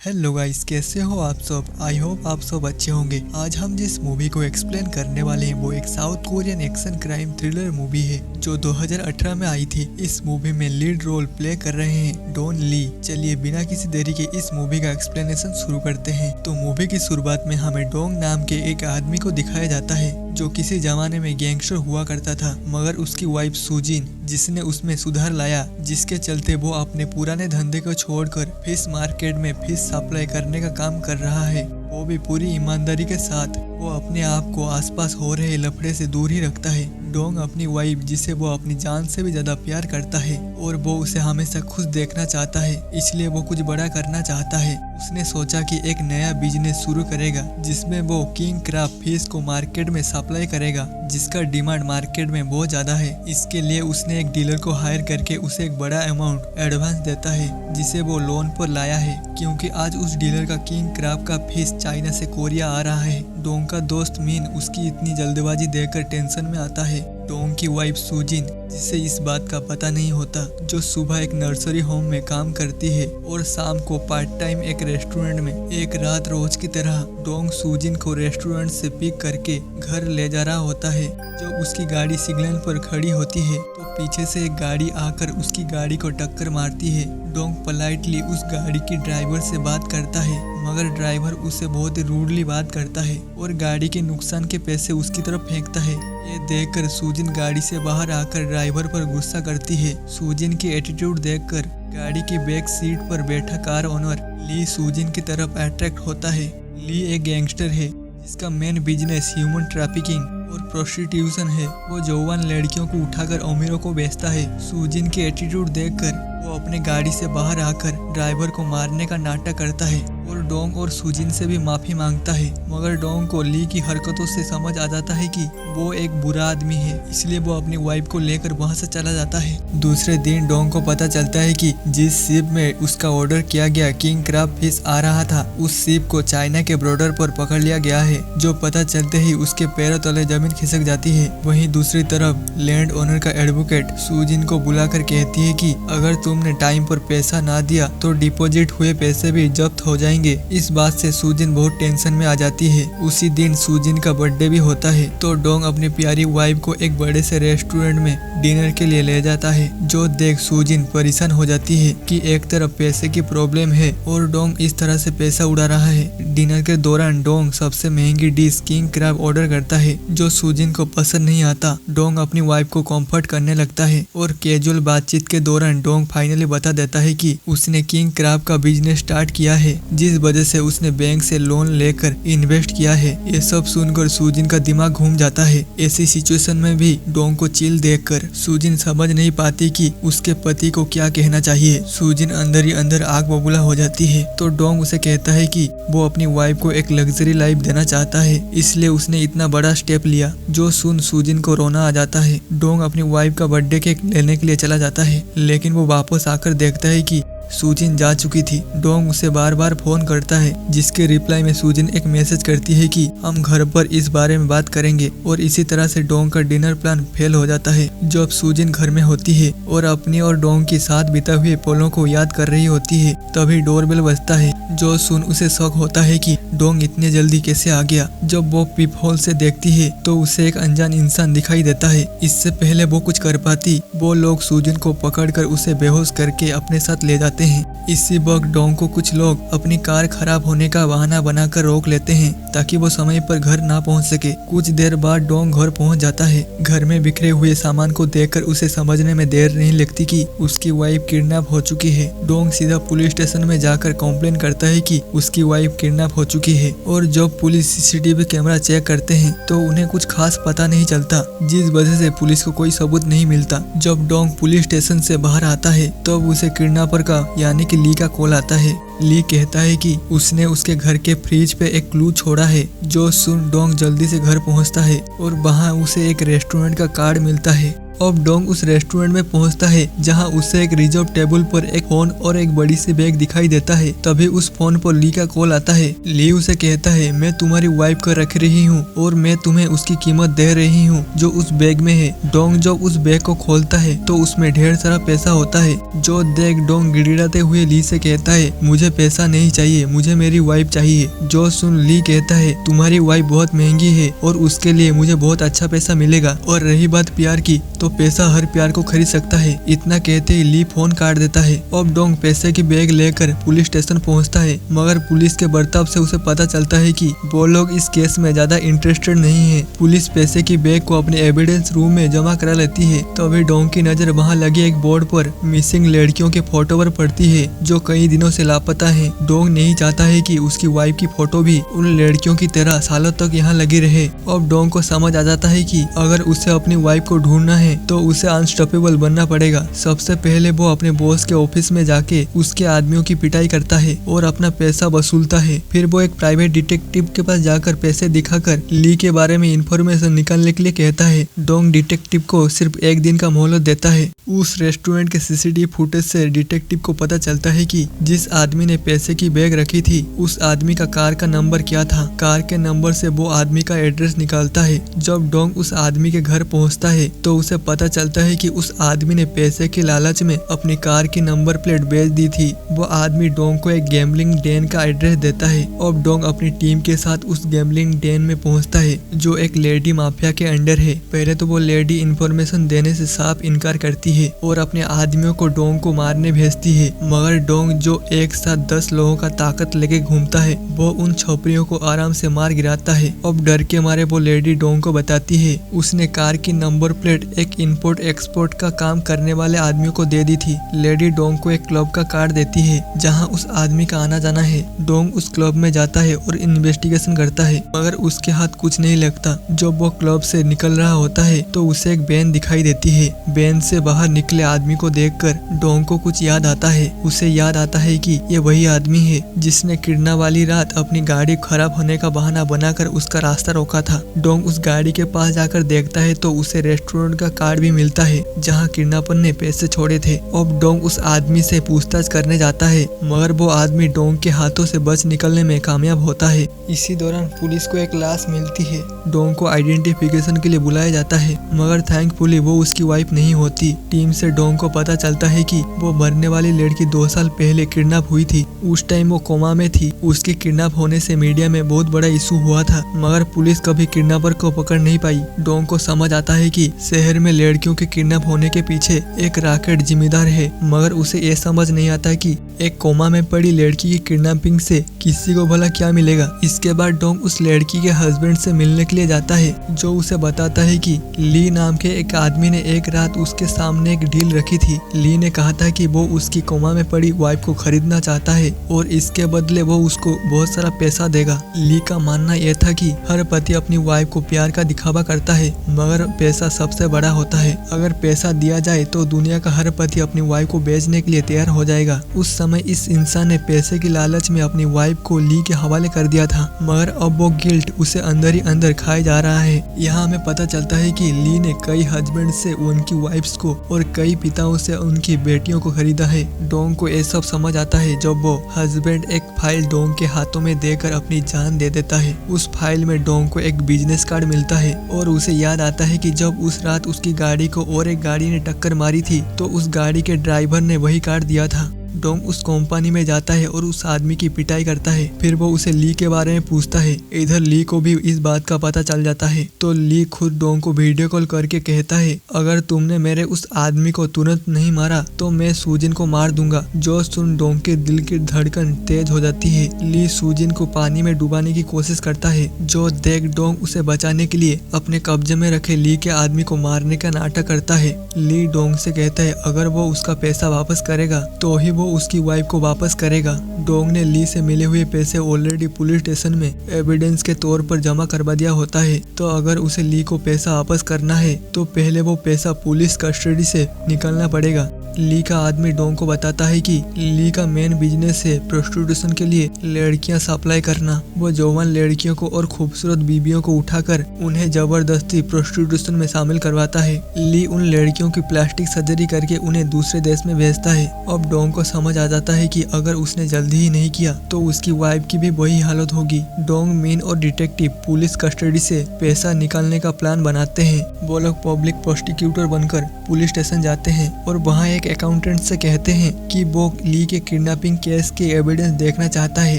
Hello guys, कैसे हो आप सब। आई होप आप सब अच्छे होंगे। आज हम जिस मूवी को एक्सप्लेन करने वाले हैं वो एक south Korean action crime thriller movie है जो 2018 में आई थी। इस मूवी में लीड रोल प्ले कर रहे हैं डॉन ली। चलिए बिना किसी देरी के इस मूवी का एक्सप्लेनेशन शुरू करते हैं। तो मूवी की शुरुआत में हमें डोंग नाम के एक आदमी को दिखाया जाता है जो किसी जमाने में गैंगस्टर हुआ करता था, मगर उसकी वाइफ सुजिन जिसने उसमें सुधार लाया, जिसके चलते वो अपने पुराने धंधे को छोड़कर फिश मार्केट में फिश सप्लाई करने का काम कर रहा है। वो भी पूरी ईमानदारी के साथ। वो अपने आप को आसपास हो रहे लफड़े से दूर ही रखता है। डोंग अपनी वाइफ जिसे वो अपनी जान से भी ज्यादा प्यार करता है और वो उसे हमेशा खुश देखना चाहता है, इसलिए वो कुछ बड़ा करना चाहता है। उसने सोचा कि एक नया बिजनेस शुरू करेगा जिसमें वो किंग क्रैब फिश को मार्केट में सप्लाई करेगा, जिसका डिमांड मार्केट में बहुत ज्यादा है। इसके लिए उसने एक डीलर को हायर करके उसे एक बड़ा अमाउंट एडवांस देता है जिसे वो लोन पर लाया है, क्योंकि आज उस डीलर का किंग क्रैब का फिश चाइना से कोरिया आ रहा है। डोंग का दोस्त मीन उसकी इतनी जल्दबाजी देखकर टेंशन में आता है। डोंग की वाइफ सुजिन, जिसे इस बात का पता नहीं होता, जो सुबह एक नर्सरी होम में काम करती है और शाम को पार्ट टाइम एक रेस्टोरेंट में। एक रात रोज की तरह डोंग सुजिन को रेस्टोरेंट से पिक करके घर ले जा रहा होता है। जब उसकी गाड़ी सिग्नल पर खड़ी होती है तो पीछे से एक गाड़ी आकर उसकी गाड़ी को टक्कर मारती है। डोंग पोलाइटली उस गाड़ी की ड्राइवर से बात करता है, मगर ड्राइवर उसे बहुत ही रूडली बात करता है और गाड़ी के नुकसान के पैसे उसकी तरफ फेंकता है। ये देखकर सुजिन गाड़ी से बाहर आकर ड्राइवर पर गुस्सा करती है। सुजिन की एटीट्यूड देखकर गाड़ी की बैक सीट पर बैठा कार ओनर ली सुजिन की तरफ अट्रैक्ट होता है। ली एक गैंगस्टर है जिसका मेन बिजनेस ह्यूमन ट्रैफिकिंग और प्रोस्टिट्यूशन है। वो जवान लड़कियों को उठाकर अमीरों को बेचता है। सुजिन की एटीट्यूड देखकर वो अपने गाड़ी से बाहर आकर ड्राइवर को मारने का नाटक करता है और डोंग और सुजिन से भी माफी मांगता है, मगर डोंग को ली की हरकतों से समझ आ जाता है कि वो एक बुरा आदमी है, इसलिए वो अपनी वाइफ को लेकर वहां से चला जाता है। दूसरे दिन डोंग को पता चलता है कि जिस शिप में उसका ऑर्डर किया गया किंग क्रैब फिश आ रहा था, उस शिप को चाइना के बॉर्डर पर पकड़ लिया गया है। जो पता चलते ही उसके पैरों तले जमीन खिसक जाती है। वहीं दूसरी तरफ लैंड ओनर का एडवोकेट सुजिन को बुलाकर कहती है कि अगर तुमने टाइम पर पैसा ना दिया तो डिपॉजिट हुए पैसे भी जब्त हो जाएंगे। इस बात से सुजिन बहुत टेंशन में आ जाती है। उसी दिन सुजिन का बर्थडे भी होता है, तो डोंग अपनी प्यारी वाइफ को एक बड़े से रेस्टोरेंट में डिनर के लिए ले जाता है। जो देख सुजिन परेशान हो जाती है कि एक तरफ पैसे की प्रॉब्लम है और डोंग इस तरह से पैसा उड़ा रहा है। डिनर के दौरान डोंग सबसे महंगी डिश किंग क्रैब ऑर्डर करता है जो सुजिन को पसंद नहीं आता। डोंग अपनी वाइफ को कम्फर्ट करने लगता है और कैजुअल बातचीत के दौरान डोंग फाइनली बता देता है कि उसने किंग क्रैब का बिजनेस स्टार्ट किया है, जिस वजह से उसने बैंक से लोन लेकर इन्वेस्ट किया है। ये सब सुनकर सुजिन का दिमाग घूम जाता है। ऐसी सिचुएशन में भी डोंग को चिल देखकर सुजिन समझ नहीं पाती कि उसके पति को क्या कहना चाहिए। सुजिन अंदर ही अंदर आग बबूला हो जाती है, तो डोंग उसे कहता है कि वो अपनी वाइफ को एक लग्जरी लाइफ देना चाहता है, इसलिए उसने इतना बड़ा स्टेप लिया। जो सुन सुजिन को रोना आ जाता है। डोंग अपनी वाइफ का बर्थडे केक लेने के लिए चला जाता है, लेकिन वो वापस आकर देखता है कि सुजिन जा चुकी थी। डोंग उसे बार बार फोन करता है, जिसके रिप्लाई में सुजिन एक मैसेज करती है कि हम घर पर इस बारे में बात करेंगे, और इसी तरह से डोंग का डिनर प्लान फेल हो जाता है। जब सुजिन घर में होती है और अपनी और डोंग के साथ बिता हुए पलों को याद कर रही होती है, तभी डोरबेल बजता है। जो सुन उसे शौक होता है कि डोंग इतने जल्दी कैसे आ गया। जब वो पीप होल से देखती है तो उसे एक अनजान इंसान दिखाई देता है। इससे पहले वो कुछ कर पाती, वो लोग सुजिन को पकड़कर उसे बेहोश करके अपने साथ ले जाते हैं। इसी वक्त डोंग को कुछ लोग अपनी कार खराब होने का बहाना बनाकर रोक लेते हैं ताकि वो समय पर घर ना पहुंच सके। कुछ देर बाद डोंग घर पहुंच जाता है। घर में बिखरे हुए सामान को देखकर उसे समझने में देर नहीं लगती कि उसकी वाइफ किडनैप हो चुकी है। डोंग सीधा पुलिस स्टेशन में जाकर कंप्लेन करता है कि उसकी वाइफ किडनैप हो चुकी है, और जब पुलिस सीसीटीवी कैमरा चेक करते हैं तो उन्हें कुछ खास पता नहीं चलता, जिस वजह से पुलिस को कोई सबूत नहीं मिलता। जब डोंग पुलिस स्टेशन से बाहर आता है तब तो उसे किडनैपर का यानी कि ली का कॉल आता है। ली कहता है कि उसने उसके घर के फ्रिज पे एक क्लू छोड़ा है। जो सुन डोंग जल्दी से घर पहुंचता है और वहां उसे एक रेस्टोरेंट का कार्ड मिलता है। अब डोंग उस रेस्टोरेंट में पहुंचता है जहां उसे एक रिजर्व टेबल पर एक फोन और एक बड़ी सी बैग दिखाई देता है। तभी उस फोन पर ली का कॉल आता है। ली उसे कहता है, मैं तुम्हारी वाइफ को रख रही हूँ और मैं तुम्हें उसकी कीमत दे रही हूँ जो उस बैग में है। डोंग जब उस बैग को खोलता है तो उसमें ढेर सारा पैसा होता है। जो देख डोंग गिड़गिड़ाते हुए ली से कहता है, मुझे पैसा नहीं चाहिए, मुझे मेरी वाइफ चाहिए। जो सुन ली कहता है, तुम्हारी वाइफ बहुत महंगी है और उसके लिए मुझे बहुत अच्छा पैसा मिलेगा। और रही बात प्यार की, तो पैसा हर प्यार को खरीद सकता है। इतना कहते ही ली फोन काट देता है। अब डोंग पैसे की बैग लेकर पुलिस स्टेशन पहुंचता है, मगर पुलिस के बर्ताव से उसे पता चलता है कि वो लोग इस केस में ज्यादा इंटरेस्टेड नहीं है। पुलिस पैसे की बैग को अपने एविडेंस रूम में जमा करा लेती है। तभी डोंग की नजर वहां लगे एक बोर्ड पर मिसिंग लड़कियों के फोटो पर पड़ती है जो कई दिनों से लापता है। डोंग नहीं चाहता है कि उसकी वाइफ की फोटो भी उन लड़कियों की तरह सालों तक यहाँ लगी रहे। अब डोंग को समझ आ जाता है कि अगर उसे अपनी वाइफ को ढूंढना है तो उसे अनस्टॉपेबल बनना पड़ेगा। सबसे पहले वो अपने बॉस के ऑफिस में जाके उसके आदमियों की पिटाई करता है और अपना पैसा वसूलता है। फिर वो एक प्राइवेट डिटेक्टिव के पास जाकर पैसे दिखाकर ली के बारे में इंफॉर्मेशन निकालने के लिए कहता है। डोंग डिटेक्टिव को सिर्फ एक दिन का मोहलत देता है। उस रेस्टोरेंट के सीसीटीवी फुटेज से डिटेक्टिव को पता चलता है कि जिस आदमी ने पैसे की बैग रखी थी उस आदमी का कार का नंबर क्या था। कार के नंबर से वो आदमी का एड्रेस निकालता है। जब डोंग उस आदमी के घर पहुंचता है तो उसे पता चलता है कि उस आदमी ने पैसे के लालच में अपनी कार की नंबर प्लेट बेच दी थी। वो आदमी डोंग को एक गैम्बलिंग डेन का एड्रेस देता है। अब डोंग अपनी टीम के साथ उस गैम्बलिंग डेन में पहुंचता है जो एक लेडी माफिया के अंडर है। पहले तो वो लेडी इंफॉर्मेशन देने से साफ इनकार करती है और अपने आदमियों को डोंग को मारने भेजती है, मगर डोंग जो एक साथ 10 लोगों का ताकत लेके घूमता है वो उन छोपरियों को आराम से मार गिराता है। अब डर के मारे वो लेडी डोंग को बताती है उसने कार की नंबर प्लेट एक इंपोर्ट एक्सपोर्ट का काम करने वाले आदमियों को दे दी थी। लेडी डोंग को एक क्लब का कार्ड देती है जहां उस आदमी का आना जाना है। डोंग उस क्लब में जाता है और इन्वेस्टिगेशन करता है, मगर उसके हाथ कुछ नहीं लगता। जब वो क्लब से निकल रहा होता है तो उसे एक वैन दिखाई देती है। वैन से बाहर निकले आदमी को देखकर डोंग को कुछ याद आता है। उसे याद आता है कि ये वही आदमी है जिसने किरणा वाली रात अपनी गाड़ी खराब होने का बहाना बनाकर उसका रास्ता रोका था। डोंग उस गाड़ी के पास जाकर देखता है तो उसे रेस्टोरेंट का कार्ड भी मिलता है जहां किडनैपर ने पैसे छोड़े थे। अब डोंग उस आदमी से पूछताछ करने जाता है, मगर वो आदमी डोंग के हाथों से बच निकलने में कामयाब होता है। इसी दौरान पुलिस को एक लाश मिलती है। डोंग को आइडेंटिफिकेशन के लिए बुलाया जाता है, मगर थैंकफुली वो उसकी वाइफ नहीं होती। टीम से डोंग को पता चलता है कि वो मरने वाली लड़की 2 साल पहले किडनैप हुई थी। उस टाइम वो कोमा में थी। उसके किडनैप होने से मीडिया में बहुत बड़ा इशू हुआ था, मगर पुलिस कभी किडनैपर को पकड़ नहीं पाई। डोंग को समझ आता है कि शहर में लड़कियों के किडनैप होने के पीछे एक रॉकेट जिम्मेदार है, मगर उसे ये समझ नहीं आता कि एक कोमा में पड़ी लड़की की किडनैपिंग से किसी को भला क्या मिलेगा। इसके बाद डोंग उस लड़की के हस्बैंड से मिलने के लिए जाता है, जो उसे बताता है कि ली नाम के एक आदमी ने एक रात उसके सामने एक डील रखी थी। ली ने कहा था कि वो उसकी कोमा में पड़ी वाइफ को खरीदना चाहता है और इसके बदले वो उसको बहुत सारा पैसा देगा। ली का मानना यह था कि हर पति अपनी वाइफ को प्यार का दिखावा करता है, मगर पैसा सबसे बड़ा होता है। अगर पैसा दिया जाए तो दुनिया का हर पति अपनी वाइफ को बेचने के लिए तैयार हो जाएगा। उस समय इस इंसान ने पैसे की लालच में अपनी वाइफ को ली के हवाले कर दिया था, मगर अब वो गिल्ट उसे अंदर ही अंदर खाए जा रहा है। यहाँ हमें पता चलता है कि ली ने कई हस्बैंड से उनकी वाइफ्स को और कई पिताओं से उनकी बेटियों को खरीदा है। डोंग को ये सब समझ आता है जब वो हस्बैंड एक फाइल डोंग के हाथों में देकर अपनी जान दे देता है। उस फाइल में डोंग को एक बिजनेस कार्ड मिलता है और उसे याद आता है कि जब उस रात उसकी गाड़ी को और एक गाड़ी ने टक्कर मारी थी तो उस गाड़ी के ड्राइवर ने वही कार्ड दिया था। डोंग उस कंपनी में जाता है और उस आदमी की पिटाई करता है। फिर वो उसे ली के बारे में पूछता है। इधर ली को भी इस बात का पता चल जाता है, तो ली खुद डोंग को वीडियो कॉल करके कहता है, अगर तुमने मेरे उस आदमी को तुरंत नहीं मारा तो मैं सूजिन को मार दूंगा। जो सुन डोंग के दिल की धड़कन तेज हो जाती है। ली सूजिन को पानी में डुबाने की कोशिश करता है, जो देख डोंग उसे बचाने के लिए अपने कब्जे में रखे ली के आदमी को मारने का नाटक करता है। ली डोंग से कहता है अगर वो उसका पैसा वापस करेगा तो ही वो उसकी वाइफ को वापस करेगा। डोंग ने ली से मिले हुए पैसे ऑलरेडी पुलिस स्टेशन में एविडेंस के तौर पर जमा करवा दिया होता है, तो अगर उसे ली को पैसा वापस करना है तो पहले वो पैसा पुलिस कस्टडी से निकालना पड़ेगा। ली का आदमी डोंग को बताता है कि ली का मेन बिजनेस है प्रोस्टिट्यूशन के लिए लड़कियां सप्लाई करना। वो जवान लड़कियों को और खूबसूरत बीबियों को उठाकर उन्हें जबरदस्ती प्रोस्टिट्यूशन में शामिल करवाता है। ली उन लड़कियों की प्लास्टिक सर्जरी करके उन्हें दूसरे देश में भेजता है। अब डोंग को समझ आ जाता है कि अगर उसने जल्दी ही नहीं किया तो उसकी वाइफ की भी वही हालत होगी। डोंग, मीन और डिटेक्टिव पुलिस कस्टडी से पैसा निकालने का प्लान बनाते हैं। वो लोग पब्लिक प्रोसिक्यूटर बनकर पुलिस स्टेशन जाते हैं और वहाँ एक अकाउंटेंट से कहते हैं कि वो ली के किडनैपिंग केस के एविडेंस देखना चाहता है।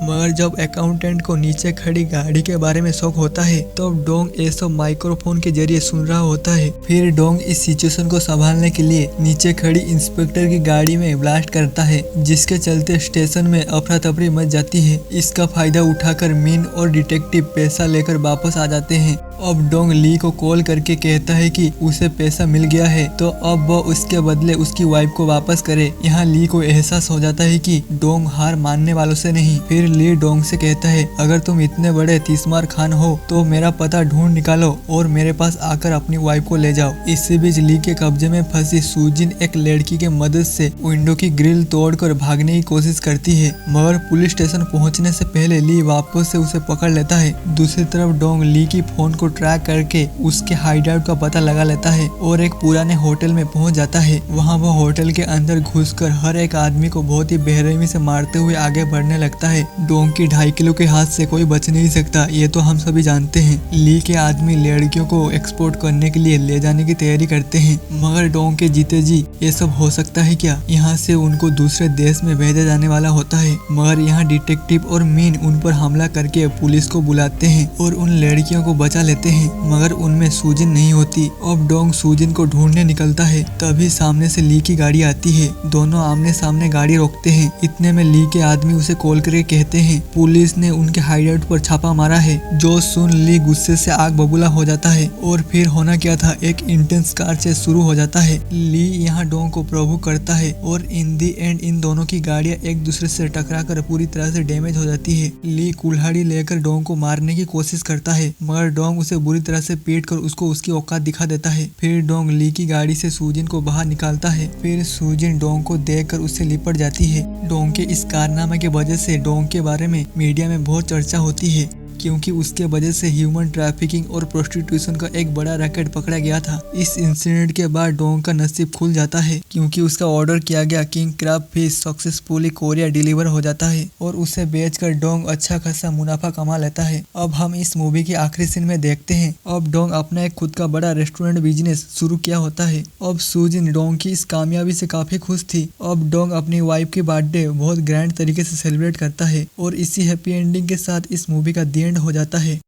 मगर जब अकाउंटेंट को नीचे खड़ी गाड़ी के बारे में शौक होता है तो डोंग ये सब माइक्रोफोन के जरिए सुन रहा होता है। फिर डोंग इस सिचुएशन को संभालने के लिए नीचे खड़ी इंस्पेक्टर की गाड़ी में ब्लास्ट करता है, जिसके चलते स्टेशन में अफरा तफरी मच जाती है। इसका फायदा उठाकर मीन और डिटेक्टिव पैसा लेकर वापस आ जाते हैं। अब डोंग ली को कॉल करके कहता है कि उसे पैसा मिल गया है तो अब वो उसके बदले उसकी वाइफ को वापस करे। यहाँ ली को एहसास हो जाता है कि डोंग हार मानने वालों से नहीं। फिर ली डोंग से कहता है, अगर तुम इतने बड़े तीसमार खान हो तो मेरा पता ढूंढ निकालो और मेरे पास आकर अपनी वाइफ को ले जाओ। इसी बीच ली के कब्जे में फंसी सुजिन एक लड़की के मदद से विंडो की ग्रिल तोड़कर भागने की कोशिश करती है, मगर पुलिस स्टेशन पहुँचने से पहले ली वापस से उसे पकड़ लेता है। दूसरी तरफ डोंग ली की फोन को ट्रैक करके उसके हाइडआउट का पता लगा लेता है और एक पुराने होटल में पहुंच जाता है। वहां वो होटल के अंदर घुसकर हर एक आदमी को बहुत ही बेरहमी से मारते हुए आगे बढ़ने लगता है। डोंग की 2.5 किलो के हाथ से कोई बच नहीं सकता, ये तो हम सभी जानते हैं। ली के आदमी लड़कियों को एक्सपोर्ट करने के लिए ले जाने की तैयारी करते हैं, मगर डोंग के जीते जी ये सब हो सकता है क्या? यहाँ से उनको दूसरे देश में भेजा जाने वाला होता है, मगर यहाँ डिटेक्टिव और मीन उन पर हमला करके पुलिस को बुलाते हैं और उन लड़कियों को बचा लेते हैं, मगर उनमें सुजिन नहीं होती। अब डोंग सुजिन को ढूंढने निकलता है, तभी सामने से ली की गाड़ी आती है। दोनों आमने सामने गाड़ी रोकते हैं। इतने में ली के आदमी उसे कॉल करके कहते हैं पुलिस ने उनके हाइडआउट पर छापा मारा है। जो सुन ली गुस्से से आग बबूला हो जाता है और फिर होना क्या था, एक इंटेंस कार से शुरू हो जाता है। ली यहाँ डोंग को प्रभु करता है और इन दी एंड इन दोनों की गाड़ियाँ एक दूसरे से टकराकर पूरी तरह से डैमेज हो जाती है। ली कुल्हाड़ी लेकर डोंग को मारने की कोशिश करता है, मगर डोंग उसे बुरी तरह से पीट कर उसको उसकी औकात दिखा देता है। फिर डोंग ली की गाड़ी से सुजिन को बाहर निकालता है। फिर सुजिन डोंग को देखकर उससे लिपट जाती है। डोंग के इस कारनामे की वजह से डोंग के बारे में मीडिया में बहुत चर्चा होती है, क्योंकि उसके वजह से ह्यूमन ट्रैफिकिंग और प्रोस्टिट्यूशन का एक बड़ा रैकेट पकड़ा गया था। इस इंसिडेंट के बाद डोंग का नसीब खुल जाता है, क्योंकि उसका ऑर्डर किया गया king crab fish successfully Korea deliver हो जाता है और उसे बेचकर डोंग अच्छा खासा मुनाफा कमा लेता है। अब हम इस मूवी के आखिरी सीन में देखते हैं। अब डोंग अपना एक खुद का बड़ा रेस्टोरेंट बिजनेस शुरू किया होता है। अब सुजिन डोंग की इस कामयाबी से काफी खुश थी। अब डोंग अपनी वाइफ की बर्थडे बहुत ग्रैंड तरीके से सेलिब्रेट करता है और इसी हैप्पी एंडिंग के साथ इस मूवी का दी एंड हो जाता है।